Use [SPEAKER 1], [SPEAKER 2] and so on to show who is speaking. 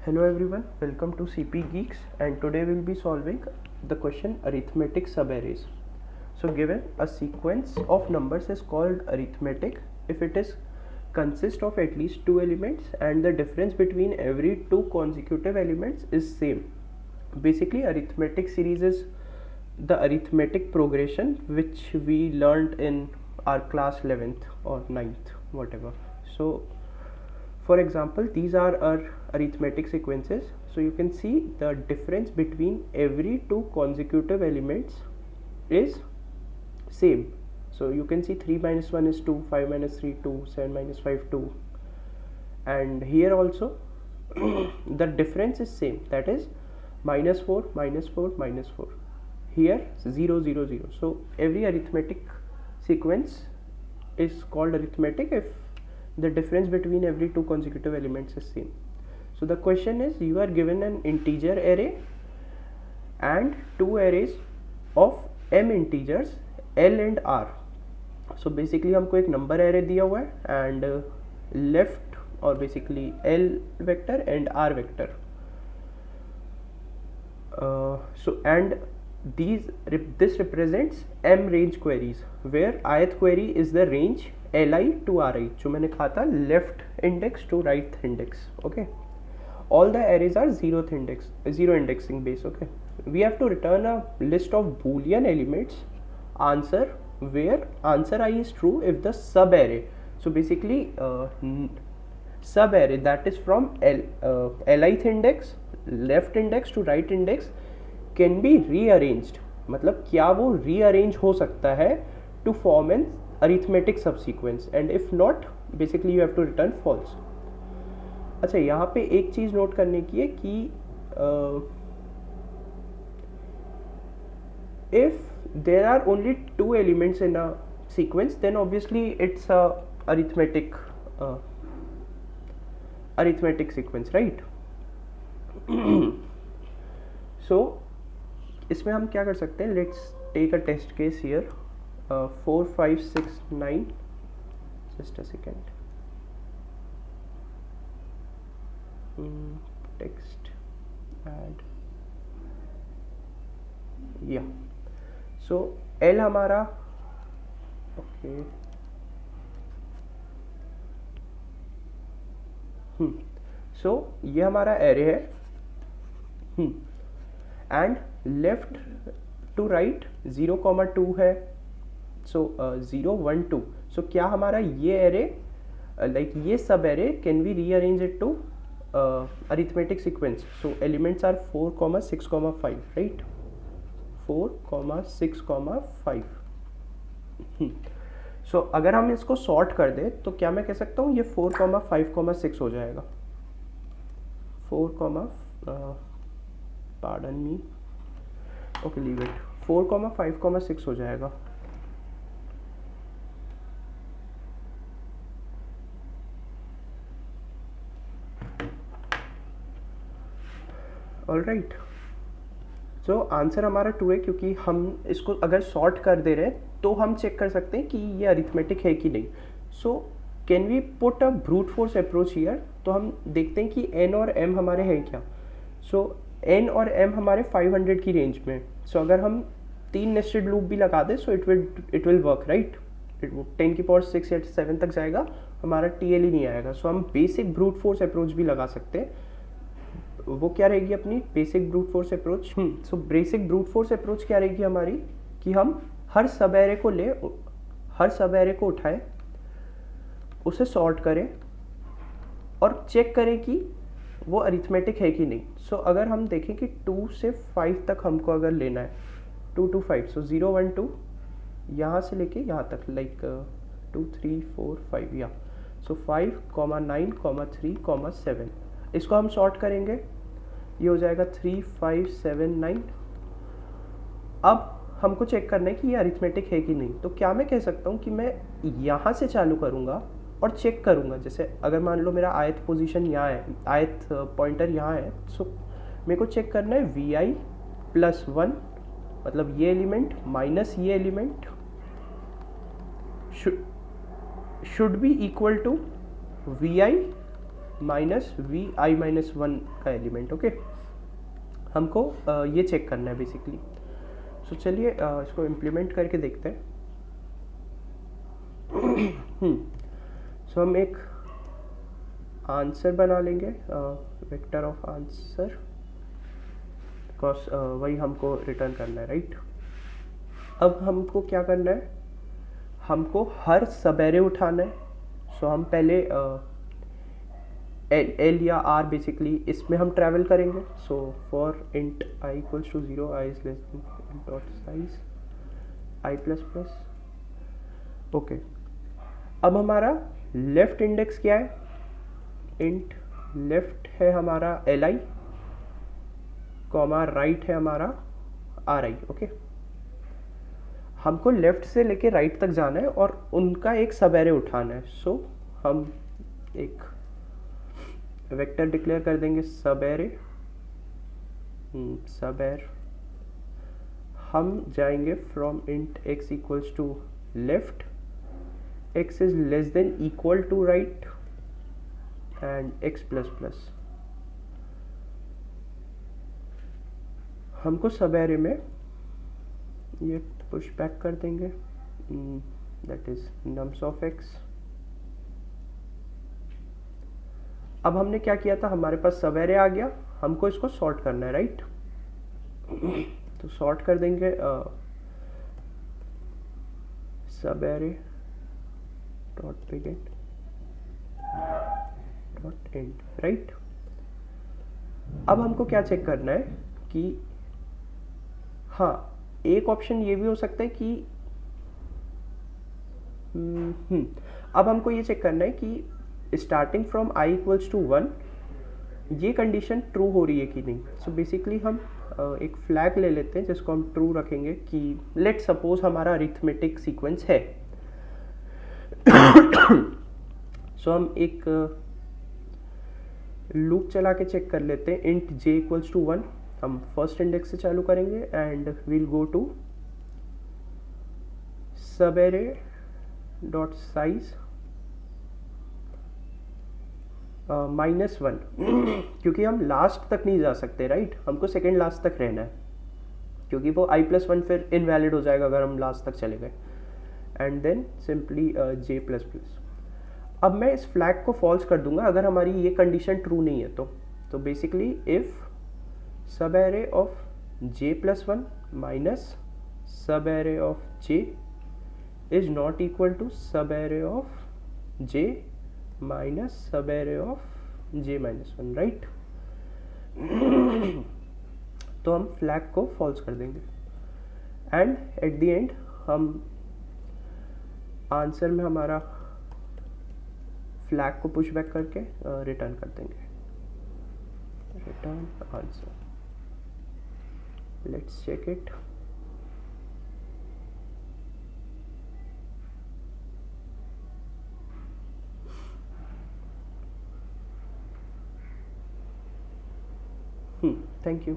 [SPEAKER 1] Hello everyone, welcome to CP Geeks, and today we'll be solving the question arithmetic subarrays. So given a sequence of numbers is called arithmetic if it is consist of at least two elements and the difference between every two consecutive elements is same. Basically arithmetic series is the arithmetic progression which we learned in our class 11th or 9th whatever. So for example, these are our arithmetic sequences. So you can see the difference between every two consecutive elements is same. So you can see 3 minus 1 is 2, 5 minus 3 2, 7 minus 5 2, and here also the difference is same, that is minus 4 minus 4 minus 4, here 0 0 0. So every arithmetic sequence is called arithmetic if the difference between every two consecutive elements is same. So the question is, you are given an integer array and two arrays of m integers l and r. So basically हमको एक number array दिया हुआ है and left or basically l vector and r vector. So and this represents m range queries where ith query is the range li to ri, जो मैंने कहा था left index to right index. Okay, all the arrays are zero indexing base. Okay, we have to return a list of boolean elements answer where answer I is true if the sub array, so basically sub array that is from lith index left index to right index can be rearranged, मतलब क्या वो rearrange हो सकता है to form an arithmetic subsequence, and if not basically you have to return false. अच्छा, यहाँ पे एक चीज़ नोट करने की है कि if there are only two elements in a sequence then obviously it's a arithmetic sequence, right? So इसमें हम क्या कर सकते हैं, let's take a test case here 4 5 6 9, just a second, text add, yeah. So L हमारा okay, so ये हमारा array है and left to right 0, 2 है, so 0 1 2. so क्या हमारा ये array like ये sub array can we rearrange it to arithmetic sequence? So elements are 4, 6, 5, right? 4, 6, 5. So अगर हम इसको सॉर्ट कर दें तो क्या मैं कह सकता हूँ ये 4, 5, 6 हो जाएगा. 4, pardon me, okay leave it, 4, 5, 6 हो जाएगा. ऑल राइट, सो आंसर हमारा 2 है क्योंकि हम इसको अगर सॉर्ट कर दे रहे हैं तो हम चेक कर सकते हैं कि ये अरिथमेटिक है कि नहीं. So can we put a brute force approach here, तो हम देखते हैं कि n और m हमारे हैं क्या. सो n और m हमारे 500 की रेंज में, सो अगर हम 3 नेस्टेड लूप भी लगा दें so it will work, right? 10 की पावर 6 या 7 तक जाएगा, हमारा TL ही नहीं आएगा. सो हम बेसिक ब्रूट फोर्स अप्रोच भी लगा सकते हैं. वो क्या रहेगी अपनी basic brute force approach? So basic brute force approach क्या रहेगी हमारी कि हम हर सब एरे को ले, हर सब एरे को उठाएं, उसे सॉर्ट करें और चेक करें कि वो अरिथमेटिक है कि नहीं. सो अगर हम देखें कि 2 से 5 तक हमको अगर लेना है, 2 to 5, सो 0 1 2 यहाँ से लेके यहाँ तक, लाइक 2 3 4 5, या सो 5, 9, 3, 7, इसको हम सॉर्ट करेंगे, ये हो जाएगा 3 5 7 9. अब हमको चेक करना है कि ये अरिथमेटिक है कि नहीं. तो क्या मैं कह सकता हूँ कि मैं यहाँ से चालू करूँगा और चेक करूँगा. जैसे अगर मान लो मेरा आयत पोजीशन यहाँ है, आयत पॉइंटर यहाँ है, सो मेरे को चेक करना है vi + 1, मतलब ये एलिमेंट माइनस ये element should be equal to vi minus v i minus one का एलिमेंट। ओके, हमको ये चेक करना है बेसिकली। सो चलिए इसको इम्प्लीमेंट करके देखते हैं। सो हम एक आंसर बना लेंगे, वेक्टर ऑफ आंसर, बिकॉज वही हमको रिटर्न करना है, राइट। अब हमको क्या करना है, हमको हर सब एरे उठाना है। सो हम पहले एल या आर बेसिकली इसमें हम ट्रैवल करेंगे। So for int i equals to 0, i is less than dot size i plus plus. Okay, अब हमारा लेफ्ट इंडेक्स क्या है, इंट लेफ्ट है हमारा एल आई, कॉमा राइट है हमारा आर आई। ओके, हमको लेफ्ट से लेके राइट तक जाना है और उनका एक सब एरे उठाना है। सो हम एक वेक्टर डिक्लेयर कर देंगे सब एरे, सब एर। हम जाएंगे from int x equals to left, x is less than equal to right and x plus plus. हमको सब एरे में ये पुश बैक कर देंगे, that is nums of x। अब हमने क्या किया था, हमारे पास सब एरे आ गया, हमको इसको सॉर्ट करना है, राइट। तो सॉर्ट कर देंगे सब array dot begin dot and, right. अब हमको क्या चेक करना है कि हाँ, एक ऑप्शन ये भी हो सकता है कि अब हमको ये चेक करना है कि starting from i equals to 1 ये कंडीशन ट्रू हो रही है कि नहीं। सो बेसिकली हम एक फ्लैग ले लेते हैं जिसको हम ट्रू रखेंगे कि लेट सपोज हमारा अरिथमेटिक सीक्वेंस है। सो हम एक लूप चला के चेक कर लेते हैं, इंट j इक्वल्स टू 1, हम फर्स्ट इंडेक्स से चालू करेंगे एंड विल गो टू सब एरे डॉट साइज -1 क्योंकि हम लास्ट तक नहीं जा सकते, राइट। हमको सेकेंड लास्ट तक रहना है क्योंकि वो i+1 फिर इनवैलिड हो जाएगा अगर हम लास्ट तक चले गए। And then simply j++। अब मैं इस फ्लैग को फॉल्स कर दूंगा अगर हमारी ये कंडीशन ट्रू नहीं है तो basically if subarray of j+1 minus subarray of j is not equal to subarray of j minus subarray of j-1, right. तो हम फ्लैग को फॉल्स कर देंगे एंड एट द एंड हम answer में हमारा flag को push back करके रिटर्न कर देंगे, return answer. Let's check it. Thank you.